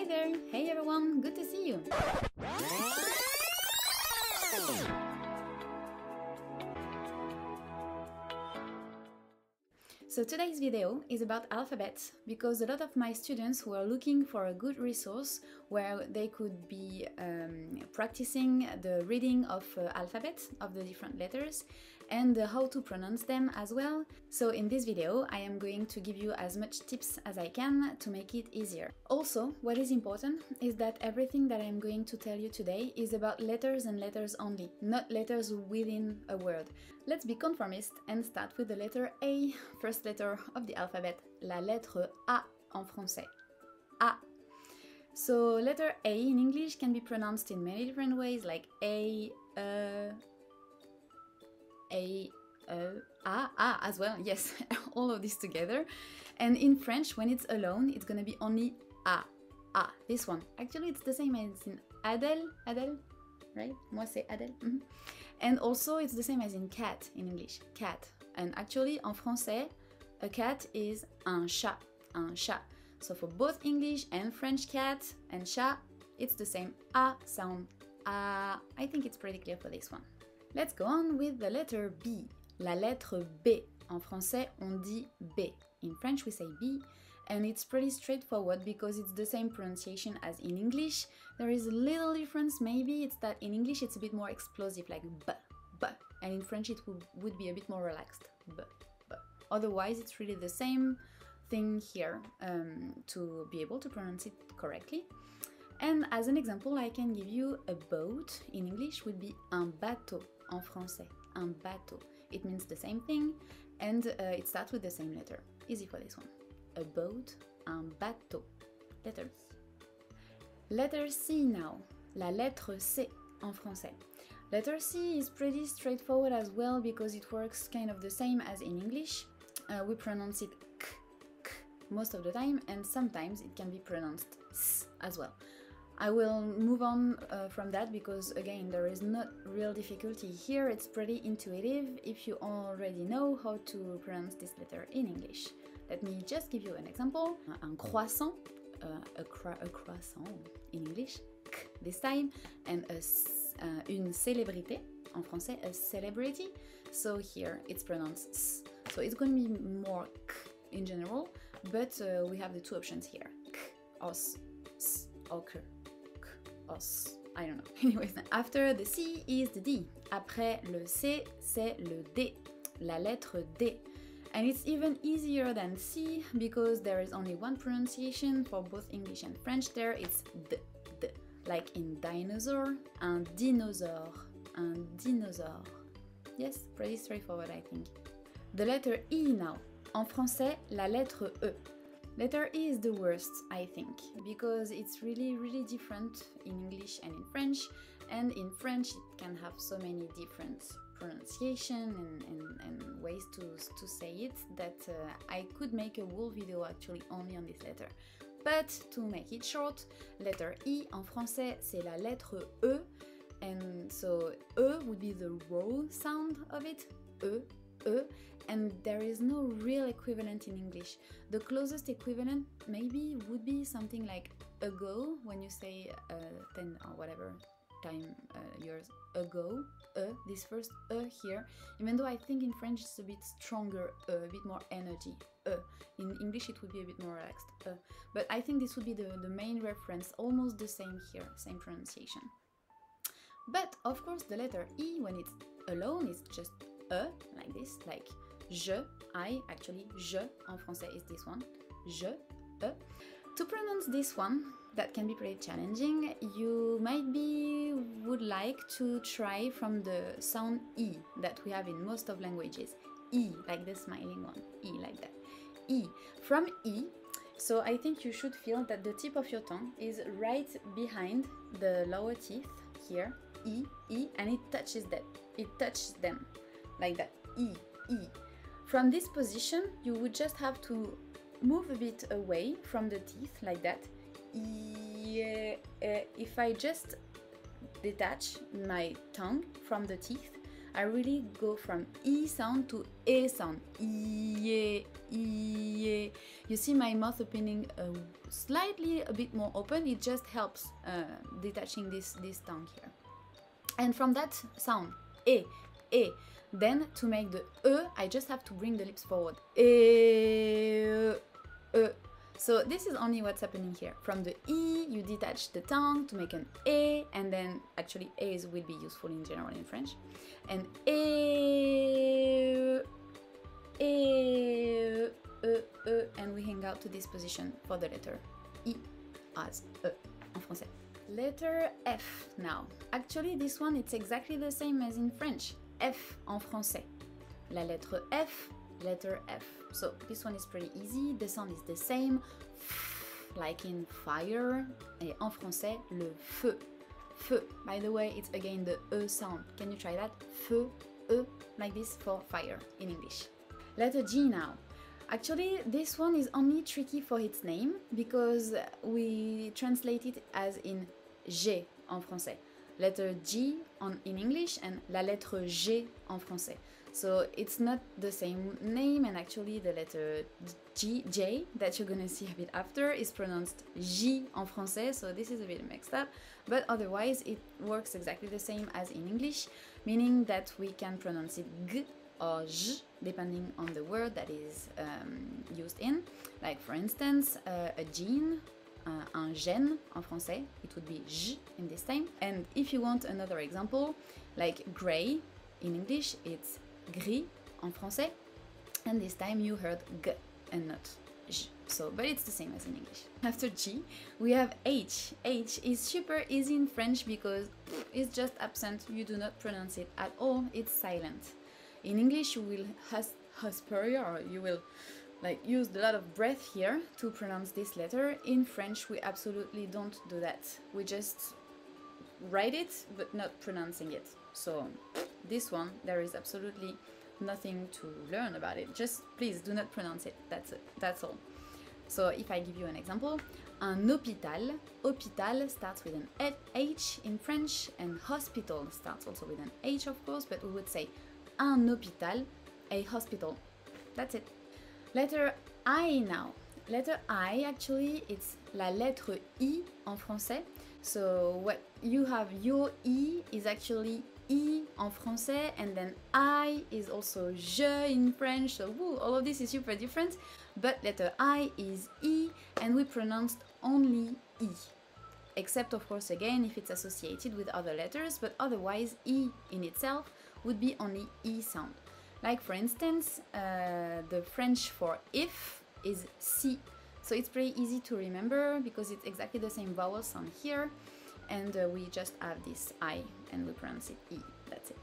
Hi there! Hey everyone! Good to see you! So today's video is about alphabets because a lot of my students were looking for a good resource where they could be practicing the reading of alphabets of the different letters and how to pronounce them as well. So in this video I am going to give you as much tips as I can to make it easier. Also, what is important is that everything that I am going to tell you today is about letters and letters only, not letters within a word. Let's be conformist and start with the letter A, first letter of the alphabet, la lettre A en français. A. So letter A in English can be pronounced in many different ways, like A, as well, yes, all of this together. And in French, when it's alone, it's gonna be only A, this one. Actually, it's the same as in Adèle, right? Moi c'est Adèle. And also, it's the same as in cat in English, cat. And actually, en français, a cat is un chat, un chat. So for both English and French cat and chat, it's the same A sound. I think it's pretty clear for this one. Let's go on with the letter B. La lettre B. En français, on dit B. In French, we say B. And it's pretty straightforward because it's the same pronunciation as in English. There is a little difference, maybe, it's that in English it's a bit more explosive, like B, B. And in French it would be a bit more relaxed, B, B. Otherwise, it's really the same thing here to be able to pronounce it correctly. And as an example, I can give you a boat in English would be un bateau en français, un bateau. It means the same thing and it starts with the same letter. Easy for this one. A boat, un bateau. Letters. Letter C now. La lettre C en français. Letter C is pretty straightforward as well because it works kind of the same as in English. We pronounce it k, k most of the time, and sometimes it can be pronounced s as well. I will move on from that because again there is not real difficulty here, it's pretty intuitive if you already know how to pronounce this letter in English. Let me just give you an example. Un croissant, a croissant in English, k this time, and une célébrité, en français, a celebrity. So here it's pronounced s. So it's going to be more k in general, but we have the two options here, k, os, s, or k, os. I don't know. Anyways, after the C is the D. Après le C, c'est le D. La lettre D. And it's even easier than C because there is only one pronunciation for both English and French there, it's D, D. Like in dinosaur, un dinosaure, un dinosaure. Yes, pretty straightforward I think. The letter E now. En français, la lettre E. Letter E is the worst, I think, because it's really different in English and in French, and in French it can have so many different pronunciation and ways to say it that I could make a whole video actually only on this letter. But to make it short, letter E en français c'est la lettre E, and so E would be the raw sound of it, E, E, and there is no real equivalent in English. The closest equivalent maybe would be something like ago, when you say 10 or whatever years ago, this first here, even though I think in French it's a bit stronger, a bit more energy, in English it would be a bit more relaxed, but I think this would be the main reference, almost the same here, same pronunciation. But of course the letter E, when it's alone, is just like this, like je, actually je en français is this one, je, To pronounce this one, that can be pretty challenging, you would like to try from the sound E that we have in most of languages. E, like the smiling one, E like that. E. From E, so I think you should feel that the tip of your tongue is right behind the lower teeth here, E, and it touches them, like that, E. From this position, you would just have to move a bit away from the teeth, like that. If I just detach my tongue from the teeth, I really go from E sound to E sound. E, E. You see my mouth opening slightly a bit more open. It just helps detaching this tongue here. And from that sound, E, E. Then to make the E, I just have to bring the lips forward. E, E. So this is only what's happening here. From the E, you detach the tongue to make an E, and then actually A's will be useful in general in French. And E, E, and we hang out to this position for the letter I as E en français. Letter F now. Actually this one, it's exactly the same as in French. F en français. La lettre F, letter F. So this one is pretty easy. The sound is the same, like in fire. Et en français, le feu. Feu. By the way, it's again the E sound. Can you try that? Feu, E, like this for fire in English. Letter G now. Actually, this one is only tricky for its name because we translate it as in G en français. Letter G in English and la lettre G en français. So it's not the same name, and actually the letter J that you're gonna see a bit after is pronounced J en français, so this is a bit mixed up, but otherwise it works exactly the same as in English, meaning that we can pronounce it G or J depending on the word that is used in. Like for instance, a jean, un gène en français, it would be J in this time. And if you want another example, like grey in English, it's gris en français, and this time you heard G and not J. So, but it's the same as in English. After G, we have H. H is super easy in French because it's just absent. You do not pronounce it at all. It's silent. In English, you will aspire, or you will like use a lot of breath here to pronounce this letter. In French, we absolutely don't do that. We just write it, but not pronouncing it. So this one, there is absolutely nothing to learn about it. Just please do not pronounce it. That's it. That's all. So if I give you an example, un hôpital. Hôpital starts with an H in French, and hospital starts also with an H, of course, but we would say un hôpital, a hospital. That's it. Letter I now. Letter I, actually, it's la lettre I en français. So what you have, your I is actually I en français, and then I is also je in French. So woo, all of this is super different, but letter I is I, and we pronounced only I. Except, of course, again, if it's associated with other letters, but otherwise I in itself would be only I sound. Like for instance, the French for if is si. So it's pretty easy to remember because it's exactly the same vowel sound here, and we just have this I and we pronounce it I. That's it.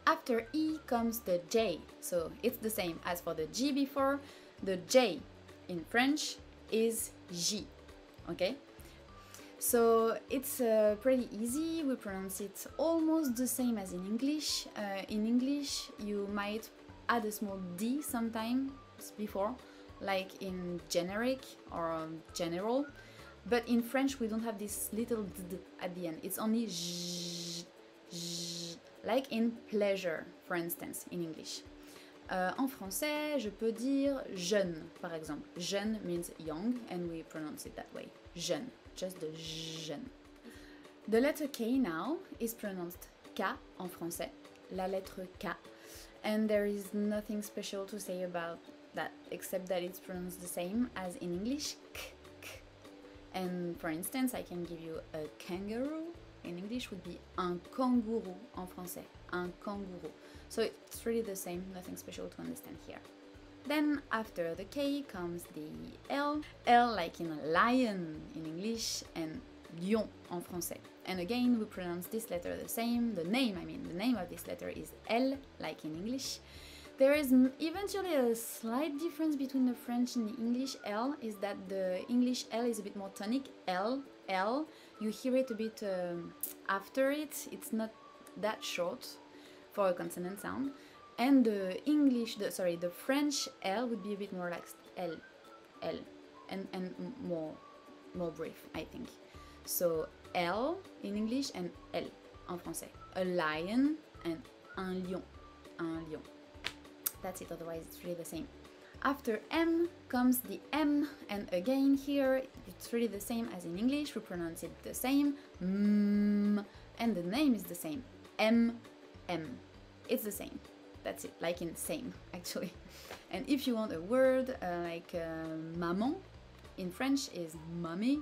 After I comes the J. So it's the same as for the G before. The J in French is J. Okay? So it's pretty easy. We pronounce it almost the same as in English. In English, you might add a small D sometimes before, like in generic or general. But in French, we don't have this little d at the end. It's only j, j, like in pleasure, for instance, in English. En français, je peux dire jeune, par exemple. Jeune means young, and we pronounce it that way. Jeune, just the jeune. The letter K now is pronounced K en français, la lettre K. And there is nothing special to say about that, except that it's pronounced the same as in English, k, k. And for instance, I can give you a kangaroo. In English would be un kangourou en français, un kangourou. So it's really the same, nothing special to understand here. Then after the K comes the L. L like in lion in English and lion en français. And again, we pronounce this letter the same. The name of this letter is L, like in English. There is eventually a slight difference between the French and the English L, is that the English L is a bit more tonic. L, L, you hear it a bit after it. It's not that short for a consonant sound. And the the French L would be a bit more like L, L, and more brief, I think. So L in English and L en français. A lion and un lion, un lion. That's it, otherwise it's really the same. After M comes the M, and again here it's really the same as in English, we pronounce it the same, and the name is the same, M, M. It's the same, that's it, like in same actually. And if you want a word like maman, in French is mommy,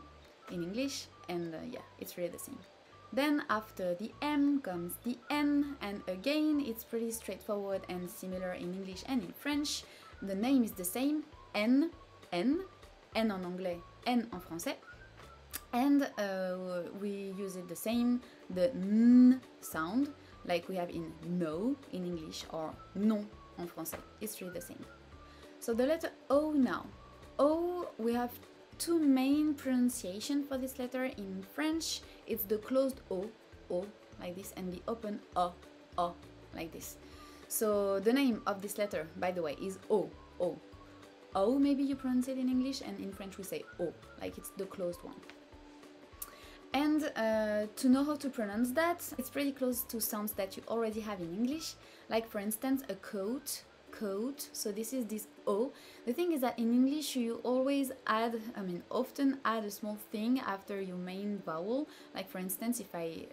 in English, and yeah, it's really the same. Then after the M comes the N, and again it's pretty straightforward and similar in English and in French. The name is the same, N, N, N en anglais, N en français. And we use it the same, the N sound, like we have in no in English or non en français. It's really the same. So the letter O now. O, we have two main pronunciations for this letter in French. It's the closed O, like this, and the open O, like this. So the name of this letter, by the way, is O, O. O, maybe you pronounce it in English, and in French we say O, like it's the closed one. And to know how to pronounce that, it's pretty close to sounds that you already have in English, like for instance a coat, coat, so this is this O. The thing is that in English you always add, often add a small thing after your main vowel, like for instance if I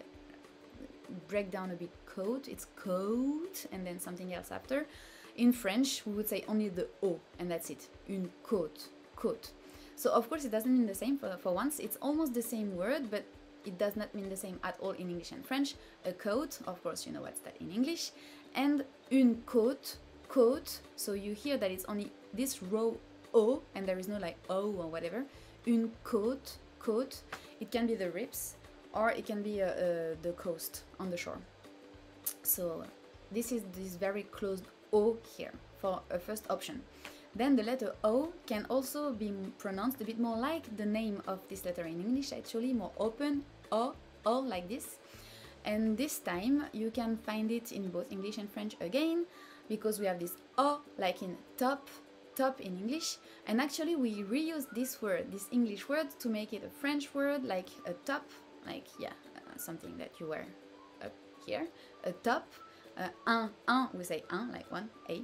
break down a bit coat, it's coat and then something else after. In French we would say only the O and that's it, une côte, côte. So of course it doesn't mean the same for once, it's almost the same word, but it does not mean the same at all in English and French. A coat, of course you know what's that in English, and une côte, côte, so you hear that it's only this row O and there is no like O or whatever. Une côte, côte, it can be the ribs or it can be the coast on the shore. So this is this very closed O here for a first option. Then the letter O can also be pronounced a bit more like the name of this letter in English, actually more open, O, like this. And this time you can find it in both English and French again, because we have this O like in top, top in English, and actually we reuse this word, this English word, to make it a French word like a top, like yeah, something that you wear up here, a top, un, we say un, like one, a.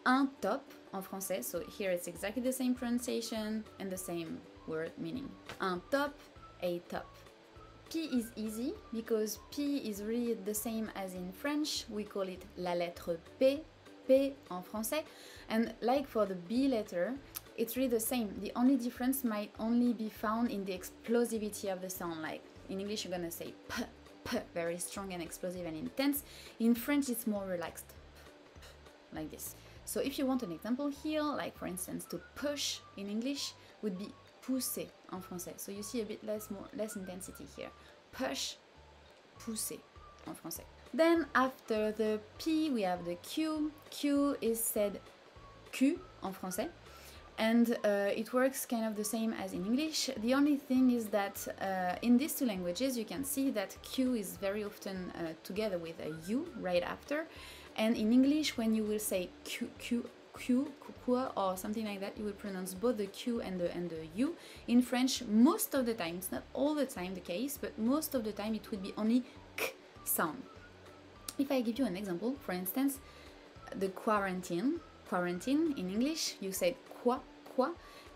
Un top en français, so here it's exactly the same pronunciation and the same word meaning. Un top, a top. P is easy because P is really the same as in French. We call it la lettre P, P en français. And like for the B letter, it's really the same. The only difference might only be found in the explosivity of the sound. Like in English you're gonna say P, P, very strong and explosive and intense. In French it's more relaxed, like this. So if you want an example here, like for instance to push in English would be pousser en français. So you see a bit less intensity here. Push, pousser en français. Then after the P we have the Q. Q is said Q en français. And it works kind of the same as in English. The only thing is that in these two languages you can see that Q is very often together with a U right after. And in English, when you will say Q, Q, Q, or something like that, you will pronounce both the Q and the U. In French, most of the time, it's not all the time the case, but most of the time it would be only K sound. If I give you an example, for instance, the quarantine in English, you say quoi,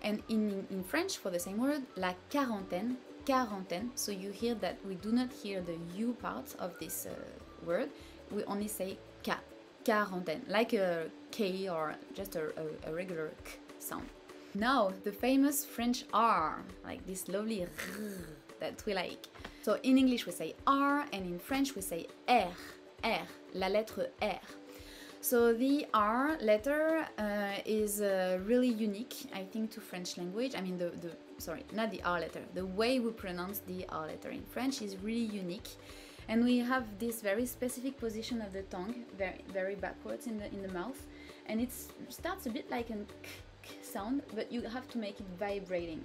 and in French, for the same word, la quarantaine, so you hear that we do not hear the U part of this word, we only say quarantaine, like a K or just a regular K sound. Now, the famous French R, like this lovely R that we like. So in English we say R, and in French we say R, la lettre R. So the R letter is really unique, I think, to French language. I mean, sorry, not the R letter. The way we pronounce the R letter in French is really unique. And we have this very specific position of the tongue, very backwards in the mouth, and it starts a bit like a k sound, but you have to make it vibrating.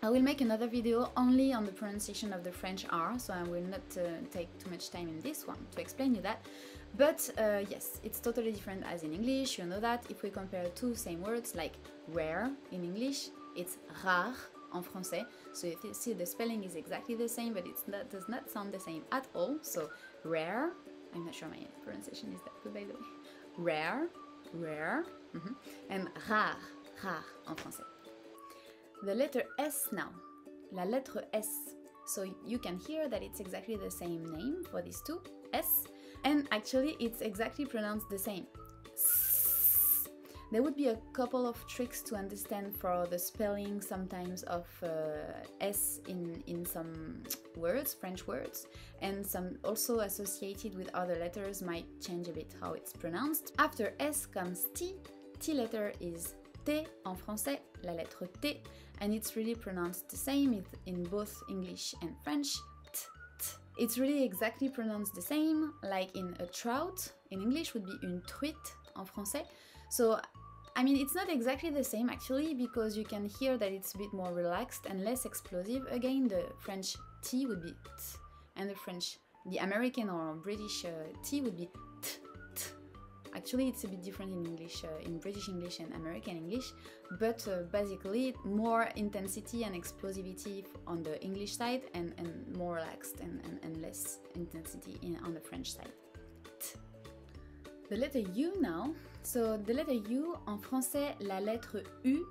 I will make another video only on the pronunciation of the French R, so I will not take too much time in this one to explain you that. But yes, it's totally different as in English, you know that. If we compare two same words, like rare in English, it's rare en français, so you see the spelling is exactly the same, but it does not sound the same at all. So rare, I'm not sure my pronunciation is that good, by the way. Rare, rare, and rare, rare en français. The letter S now, la lettre S. So you can hear that it's exactly the same name for these two, S, and actually it's exactly pronounced the same. There would be a couple of tricks to understand for the spelling sometimes of S in some words, French words, and some also associated with other letters might change a bit how it's pronounced. After S comes T. T letter is T en français, la lettre T, and it's really pronounced the same in both English and French. T, t. It's really exactly pronounced the same, like in a trout in English would be une truite en français. So I mean, it's not exactly the same actually, because you can hear that it's a bit more relaxed and less explosive. Again, the French T would be T, and the American or British T would be T, T. Actually, it's a bit different in English, in British English and American English, but basically more intensity and explosivity on the English side and more relaxed and less intensity on the French side. T. The letter U now. So the letter U, en français, la lettre U,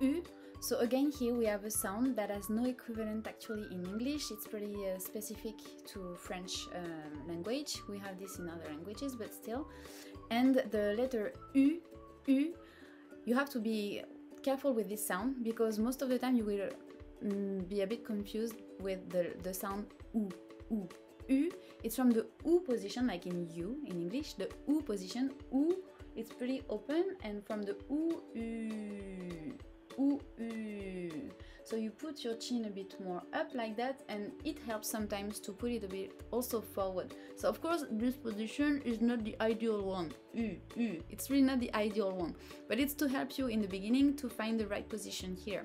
U. So again here we have a sound that has no equivalent actually in English. It's pretty specific to French language. We have this in other languages, but still. And the letter U, U, you have to be careful with this sound because most of the time you will be a bit confused with the sound U, U. U, it's from the U position, like in U in English, the U position, U, it's pretty open, and from the U, U, U, U. So you put your chin a bit more up like that, and it helps sometimes to put it a bit also forward. So of course this position is not the ideal one, U, U. It's really not the ideal one, but it's to help you in the beginning to find the right position here.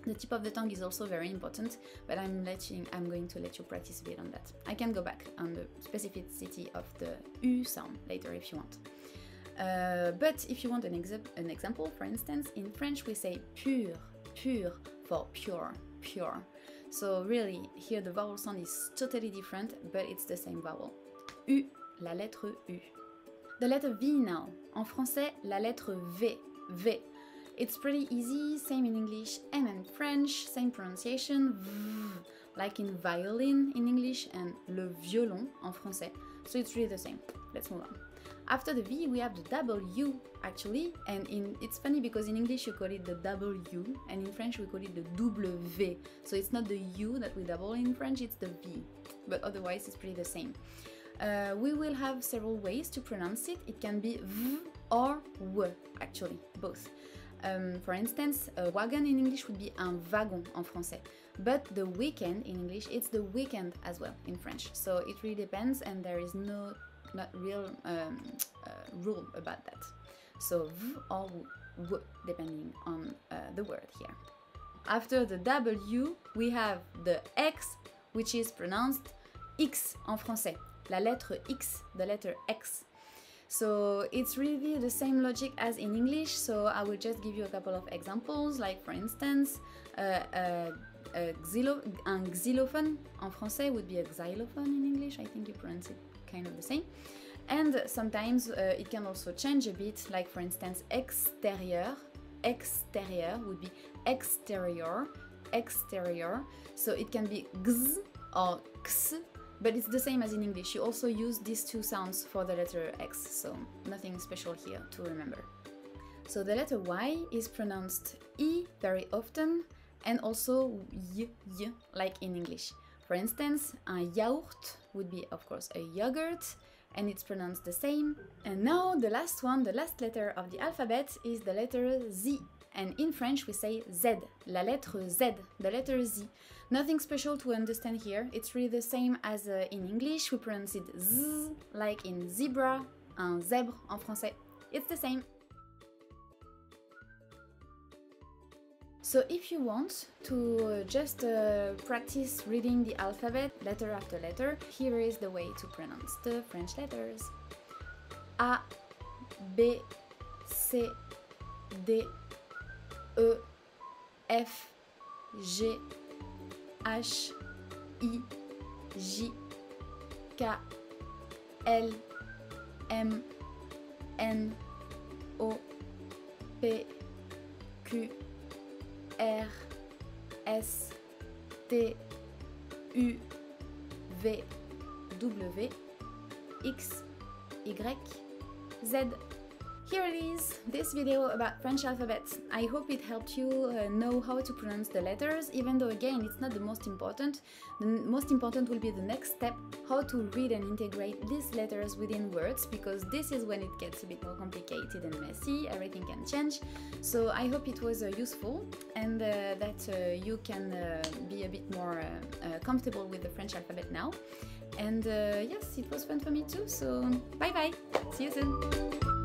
The tip of the tongue is also very important, but I'm going to let you practice a bit on that. I can go back on the specificity of the U sound later if you want. But if you want an example, for instance, in French we say pur, pur for pure, pure. So really, here the vowel sound is totally different, but it's the same vowel. U, la lettre U. The letter V now. En français, la lettre V, V. It's pretty easy, same in English and in French, same pronunciation, v, like in violin in English and le violon en français. So it's really the same. Let's move on. After the V, we have the W actually, and it's funny because in English you call it the W, and in French we call it the W. So it's not the U that we double in French, it's the V, but otherwise it's pretty the same. We will have several ways to pronounce it. It can be V or W, actually, both. For instance, a wagon in English would be un wagon en français, but the weekend in English, it's the weekend as well in French. So it really depends, and there is not real rule about that. So V or W, depending on the word here. After the W, we have the X, which is pronounced X en français. La lettre X, the letter X. So it's really the same logic as in English, so I will just give you a couple of examples, like for instance, un xylophone en français would be a xylophone in English. I think you pronounce it kind of the same. And sometimes it can also change a bit, like for instance, extérieur, extérieur would be exterior, exterior. So it can be x or x, but it's the same as in English. You also use these two sounds for the letter X, so nothing special here to remember. So the letter Y is pronounced I very often, and also y, like in English. For instance, un yaourt would be, of course, a yogurt, and it's pronounced the same. And now the last one, the last letter of the alphabet is the letter Z. And in French we say Z, la lettre Z, the letter Z. Nothing special to understand here, it's really the same as in English, we pronounce it Z, like in zebra, un zèbre en français. It's the same. So if you want to just practice reading the alphabet letter after letter, here is the way to pronounce the French letters. A, B, C, D, E, F, G, H, I, J, K, L, M, N, O, P, Q, R, S, T, U, V, W, X, Y, Z. Here it is, this video about French alphabet. I hope it helped you know how to pronounce the letters, even though again it's not the most important. The most important will be the next step, how to read and integrate these letters within words, because this is when it gets a bit more complicated and messy, everything can change. So I hope it was useful and that you can be a bit more comfortable with the French alphabet now. And yes, it was fun for me too, so bye bye, see you soon!